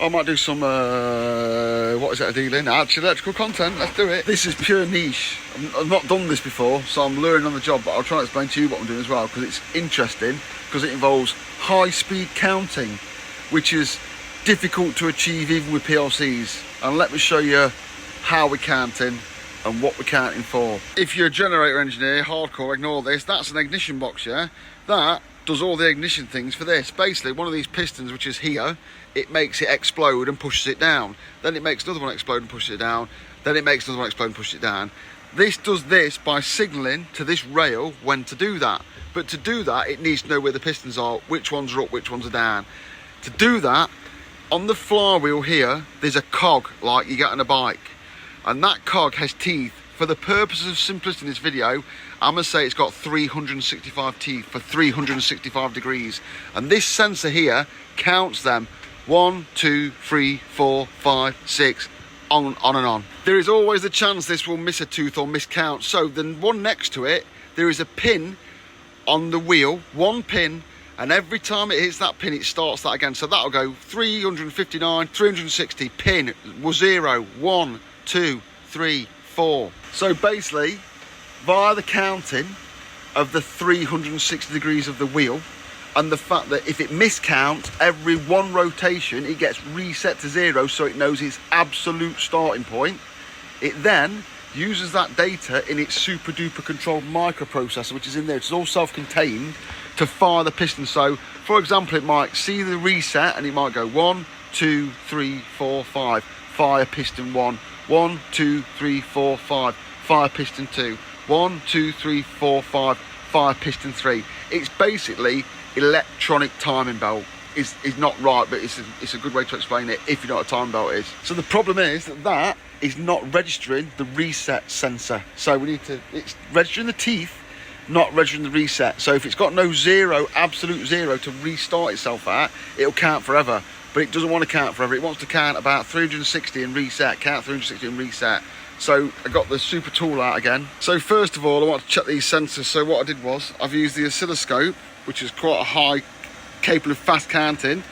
I might do some, what is it, dealing? Actually, electrical content, let's do it. This is pure niche. I've not done this before, so I'm learning on the job, but I'll try and explain to you what I'm doing as well, because it's interesting, because it involves high-speed counting, which is difficult to achieve even with PLCs. And let me show you how we're counting and what we're counting for. If you're a generator engineer, hardcore, ignore this. That's an ignition box, yeah? That does all the ignition things for this. Basically, one of these pistons, which is here, it makes it explode and pushes it down. Then it makes another one explode and pushes it down. Then it makes another one explode and pushes it down. This does this by signalling to this rail when to do that. But to do that, it needs to know where the pistons are, which ones are up, which ones are down. To do that, on the flywheel here, there's a cog like you get on a bike. And that cog has teeth. For the purposes of simplicity in this video, I'm going to say it's got 365 teeth for 365 degrees. And this sensor here counts them 1, 2, 3, 4, 5, 6, on and on. There is always a chance this will miss a tooth or miscount. So the one next to it, there is a pin on the wheel, one pin, and every time it hits that pin, it starts that again. So that'll go 359, 360, pin, 0, 1, 2, 3, 4. So basically, via the counting of the 360 degrees of the wheel, and the fact that if it miscounts, every one rotation, it gets reset to 0, so it knows its absolute starting point. It then uses that data in its super duper controlled microprocessor, which is in there. It's all self-contained to fire the piston. So, for example, it might see the reset and it might go 1, 2, 3, 4, 5, fire piston 1, 1, 2, 3, 4, 5, fire piston 2, 1, 2, 3, 4, 5, fire piston 3. It's basically electronic timing belt. Is not right, but it's a good way to explain it if you know what a timing belt is. So the problem is that is not registering the reset sensor. So we need to, it's registering the teeth, not registering the reset. So if it's got no 0, absolute 0 to restart itself at, it'll count forever. But it doesn't want to count forever. It wants to count about 360 and reset, count 360 and reset. So I got the super tool out again. So first of all, I want to check these sensors. So what I did was, I've used the oscilloscope, which is quite a high, capable of fast counting,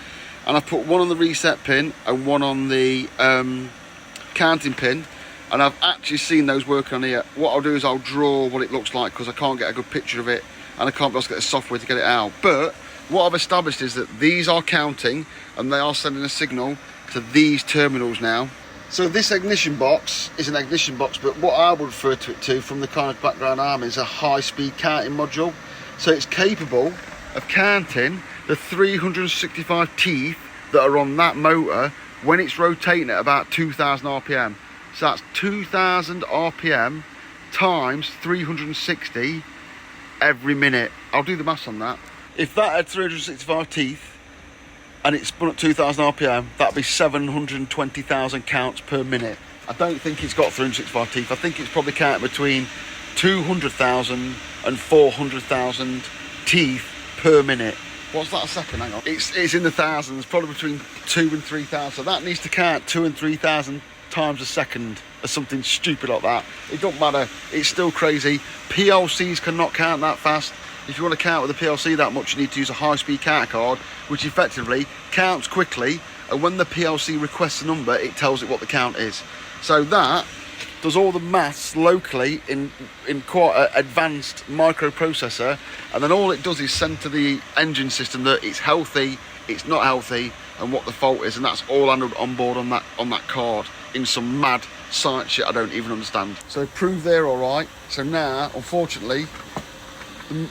and I've put one on the reset pin and one on the counting pin, and I've actually seen those working on here. What I'll do is I'll draw what it looks like, because I can't get a good picture of it, and I can't be able to get the software to get it out. But what I've established is that these are counting, and they are sending a signal to these terminals now. So this ignition box is an ignition box, but what I would refer to it to from the kind of background I'm is a high-speed counting module. So it's capable of counting the 365 teeth that are on that motor when it's rotating at about 2,000 RPM. So that's 2,000 RPM times 360 every minute. I'll do the maths on that. If that had 365 teeth and it's spun at 2,000 RPM, that'd be 720,000 counts per minute. I don't think it's got 365 teeth. I think it's probably counting between 200,000 and 400,000 teeth per minute. What's that a second? Hang on. It's in the thousands, probably between 2 and 3,000. So that needs to count 2 and 3,000 times a second, or something stupid like that. It don't matter. It's still crazy. PLCs cannot count that fast. If you want to count with a PLC that much, you need to use a high-speed counter card, which effectively counts quickly, and when the PLC requests a number, it tells it what the count is. So that does all the maths locally in quite an advanced microprocessor, and then all it does is send to the engine system that it's healthy, it's not healthy, and what the fault is, and that's all on board on that card in some mad science shit I don't even understand. So prove they're all right. So now, unfortunately,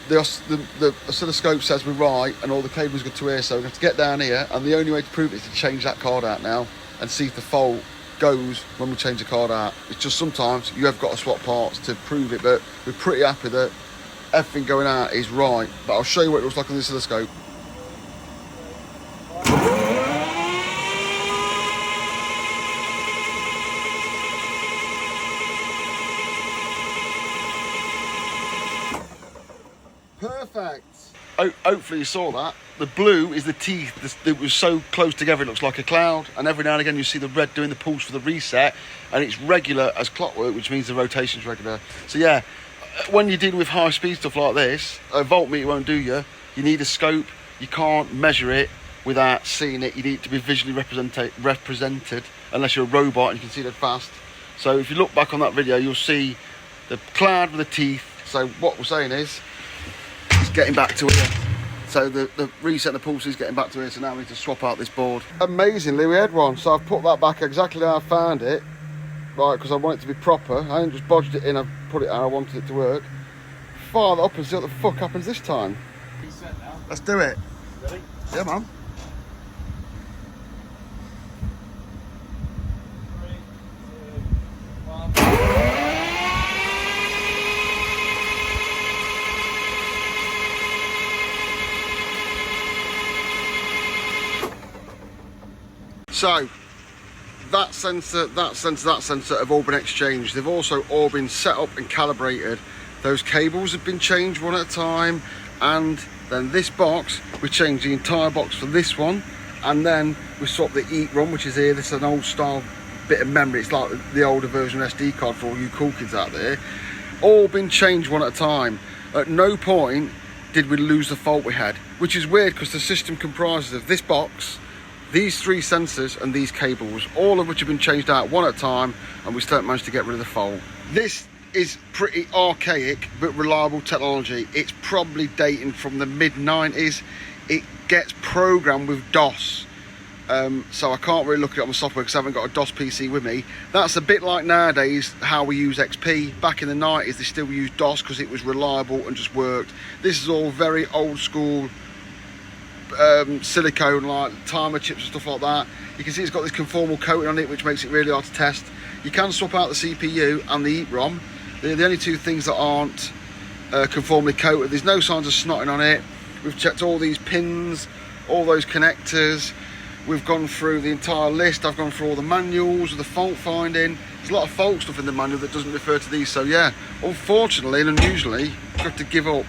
the oscilloscope says we're right, and all the cables go to here, so we have to get down here, and the only way to prove it is to change that card out now and see if the fault goes when we change the card out. It's just sometimes you have got to swap parts to prove it, but we're pretty happy that everything going out is right. But I'll show you what it looks like on the oscilloscope. Perfect. Hopefully you saw that. The blue is the teeth that was so close together it looks like a cloud, and every now and again you see the red doing the pulse for the reset, and it's regular as clockwork, which means the rotation's regular. So yeah, when you're dealing with high speed stuff like this, a voltmeter won't do you. You need a scope. You can't measure it without seeing it. You need it to be visually represented, unless you're a robot and you can see that fast. So if you look back on that video, you'll see the cloud with the teeth. So what we're saying is, it's getting back to here. So the reset the pulse is getting back to here, so now we need to swap out this board. Amazingly, we had one, so I've put that back exactly how I found it, right, because I want it to be proper. I ain't just bodged it in, I've put it how I wanted it to work. Fire that up and see what the fuck happens this time. Reset now. Let's do it. Ready? Yeah, man. 3, 2, 1. So, that sensor have all been exchanged. They've also all been set up and calibrated. Those cables have been changed one at a time, and then this box, we changed the entire box for this one, and then we swapped the EEPROM, which is here. This is an old style bit of memory. It's like the older version SD card for all you cool kids out there. All been changed one at a time. At no point did we lose the fault we had, which is weird because the system comprises of this box, these 3 sensors and these cables, all of which have been changed out one at a time, and we still managed to get rid of the fault. This is pretty archaic but reliable technology. It's probably dating from the mid-90s. It gets programmed with DOS, so I can't really look at it on the software because I haven't got a DOS PC with me. That's a bit like nowadays how we use XP. Back in the 90s they still used DOS because it was reliable and just worked. This is all very old school silicone, like timer chips and stuff like that. You can see it's got this conformal coating on it, which makes it really hard to test. You can swap out the CPU and the EEPROM. They're the only 2 things that aren't conformally coated. There's no signs of snotting on it. We've checked all these pins, all those connectors. We've gone through the entire list. I've gone through all the manuals with the fault finding. There's a lot of fault stuff in the manual that doesn't refer to these. So yeah, unfortunately and unusually, you have to give up.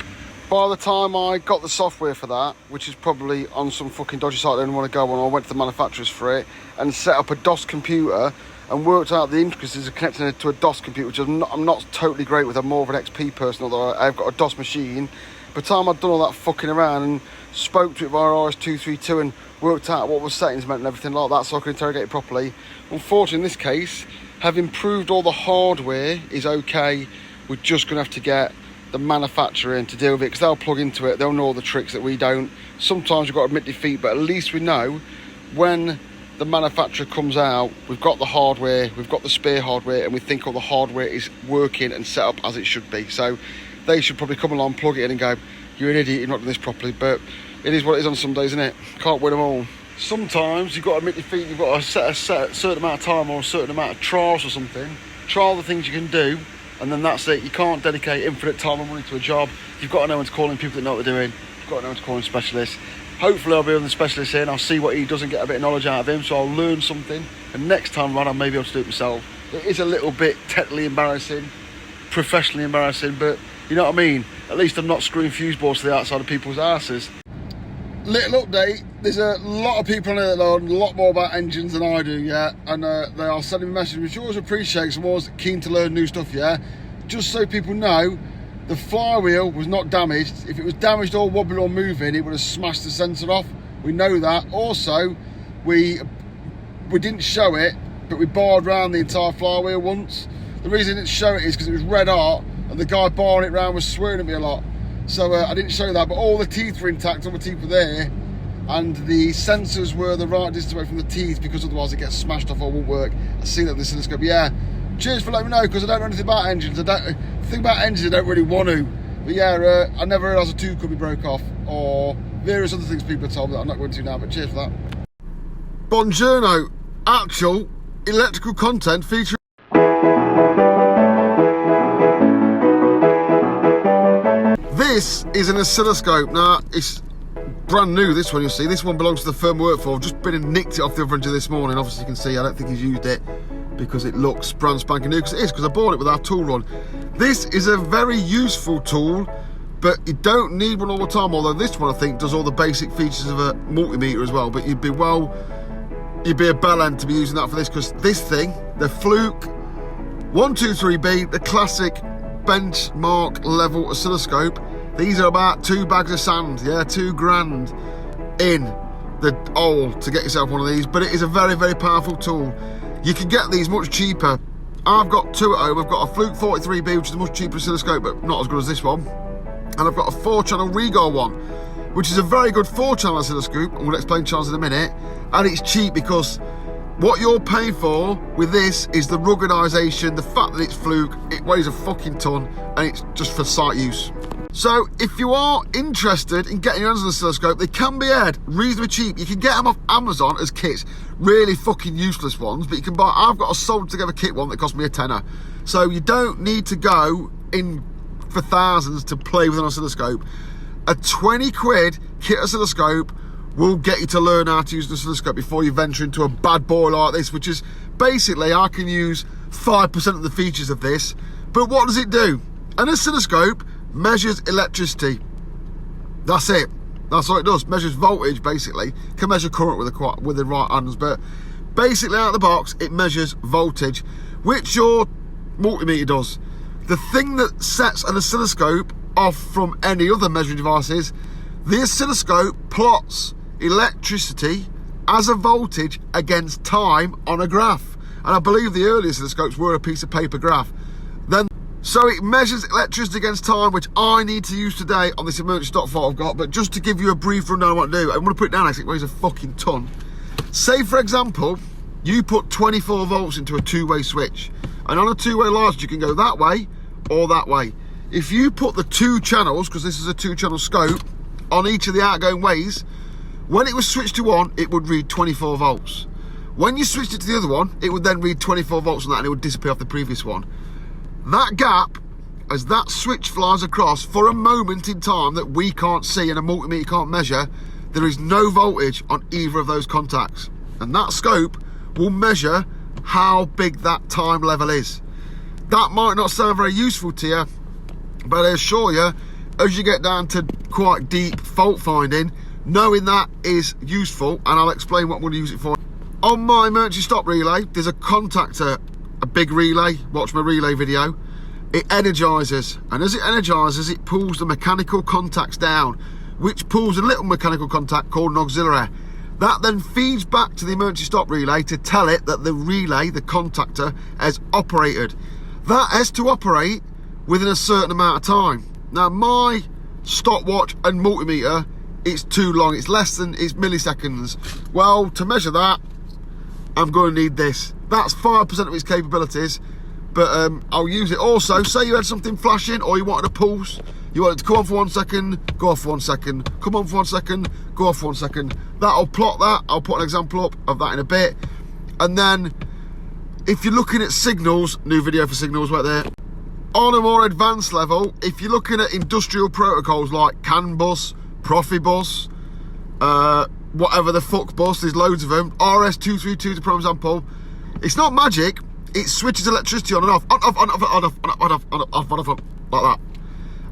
By the time I got the software for that, which is probably on some fucking dodgy site I didn't want to go on, I went to the manufacturers for it and set up a DOS computer and worked out the intricacies of connecting it to a DOS computer, which I'm not totally great with. I'm more of an XP person, although I've got a DOS machine. By the time I'd done all that fucking around and spoke to it via RS-232 and worked out what the settings meant and everything like that so I could interrogate it properly, unfortunately in this case, having improved all the hardware is okay. We're just going to have to get the manufacturer in to deal with it, because they'll plug into it, they'll know all the tricks that we don't. Sometimes we've got to admit defeat, but at least we know when the manufacturer comes out, we've got the hardware, we've got the spare hardware, and we think all the hardware is working and set up as it should be. So they should probably come along, plug it in and go, you're an idiot, you've not done this properly. But it is what it is on some days, isn't it? Can't win them all. Sometimes you've got to admit defeat, you've got to set a certain amount of time or a certain amount of trials or something, trial the things you can do, and then that's it. You can't dedicate infinite time and money to a job. You've got to know when to call in people that know what they're doing. You've got to know when to call in specialists. Hopefully I'll be on the specialist here and I'll see what he does and get a bit of knowledge out of him, so I'll learn something, and next time around I'll maybe be able to do it myself. It is a little bit technically embarrassing, professionally embarrassing, but you know what I mean? At least I'm not screwing fuse boards to the outside of people's asses. Little update, there's a lot of people on here that know a lot more about engines than I do, yeah, and they are sending me messages, which you always appreciate, I'm always keen to learn new stuff, yeah. Just so people know, the flywheel was not damaged. If it was damaged or wobbling or moving, it would have smashed the sensor off. We know that. Also, we didn't show it, but we barred around the entire flywheel once. The reason I didn't show it is because it was red hot, and the guy barring it around was swearing at me a lot. So I didn't show that, but all the teeth were intact, all the teeth were there, and the sensors were the right distance away from the teeth, because otherwise it gets smashed off or won't work. I've seen that in the oscilloscope. Yeah, cheers for letting me know, because I don't know anything about engines. The thing about engines, I don't really want to. But yeah, I never realised a tube could be broke off, or various other things people have told me that I'm not going to now, but cheers for that. Buongiorno, actual electrical content featuring... This is an oscilloscope. Now, it's brand new, this one, you'll see. This one belongs to the firm I work for. I've just been and nicked it off the other engine this morning. Obviously, you can see I don't think he's used it because it looks brand spanking new, because it is, because I bought it with our tool run. This is a very useful tool, but you don't need one all the time, although this one, I think, does all the basic features of a multimeter as well. But you'd be a bell end to be using that for this, because this thing, the Fluke 123B, the classic benchmark level oscilloscope, these are about 2 bags of sand, yeah, 2 grand in. the hole to get yourself one of these, but it is a very, very powerful tool. You can get these much cheaper. I've got two at home. I've got a Fluke 43B, which is a much cheaper oscilloscope, but not as good as this one. And I've got a 4-channel Regal one, which is a very good 4-channel oscilloscope. I'm going to explain channels in a minute. And it's cheap because what you're paying for with this is the ruggedisation, the fact that it's Fluke, it weighs a fucking ton, and it's just for sight use. So if you are interested in getting your hands on an oscilloscope, they can be had reasonably cheap. You can get them off Amazon as kits, really fucking useless ones, but you can buy, I've got a sold together kit one that cost me a tenner. So you don't need to go in for thousands to play with an oscilloscope. A 20 quid kit oscilloscope will get you to learn how to use an oscilloscope before you venture into a bad boy like this, which is basically, I can use 5% of the features of this. But what does it do? An oscilloscope measures electricity. That's it. That's what it does. Measures voltage, basically. Can measure current with the right hands, but basically out of the box, it measures voltage, which your multimeter does. The thing that sets an oscilloscope off from any other measuring devices, the oscilloscope plots electricity as a voltage against time on a graph. And I believe the earlier oscilloscopes were a piece of paper graph. So it measures electricity against time, which I need to use today on this emergency stock photo I've got. But just to give you a brief rundown of what to do, I'm going to put it down actually, it weighs a fucking ton. Say, for example, you put 24 volts into a two-way switch. And on a two-way light, you can go that way or that way. If you put the two channels, because this is a two-channel scope, on each of the outgoing ways, when it was switched to one, it would read 24 volts. When you switched it to the other one, it would then read 24 volts on that, and it would disappear off the previous one. That gap, as that switch flies across for a moment in time that we can't see and a multimeter can't measure, there is no voltage on either of those contacts. And that scope will measure how big that time level is. That might not sound very useful to you, but I assure you, as you get down to quite deep fault finding, knowing that is useful, and I'll explain what I'm going to use it for. On my emergency stop relay, there's a contactor, a big relay. Watch my relay video. It energizes, and as it energizes, it pulls the mechanical contacts down, which pulls a little mechanical contact called an auxiliary. That then feeds back to the emergency stop relay to tell it that the relay, the contactor, has operated. That has to operate within a certain amount of time. Now, my stopwatch and multimeter, it's too long. It's milliseconds. Well, to measure that, I'm going to need this. That's 5% of its capabilities, but I'll use it. Also, say you had something flashing or you wanted a pulse, you want it to come on for 1 second, go off for 1 second, come on for 1 second, go off for 1 second. That'll plot that. I'll put an example up of that in a bit. And then, if you're looking at signals, new video for signals right there. On a more advanced level, if you're looking at industrial protocols like CAN bus, Profibus, whatever the fuck bus, there's loads of them, RS232 for example, it's not magic, it switches electricity on and off, on, off, on, off, on, off, on, off, on, off, on, off, like that.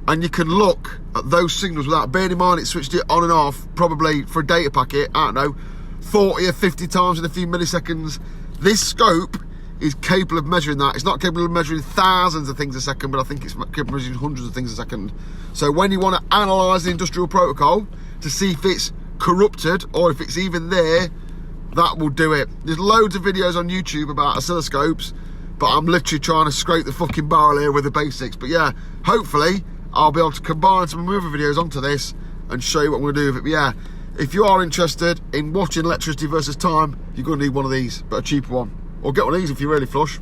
And you can look at those signals without bearing in mind it switched it on and off, probably for a data packet, I don't know, 40 or 50 times in a few milliseconds. This scope is capable of measuring that. It's not capable of measuring thousands of things a second, but I think it's capable of measuring hundreds of things a second. So when you want to analyse the industrial protocol to see if it's corrupted or if it's even there, that will do it. There's loads of videos on YouTube about oscilloscopes, but I'm literally trying to scrape the fucking barrel here with the basics. But yeah, hopefully I'll be able to combine some other videos onto this and show you what I'm going to do with it. But yeah, if you are interested in watching electricity versus time, you're going to need one of these, but a cheaper one. Or get one of these if you're really flush.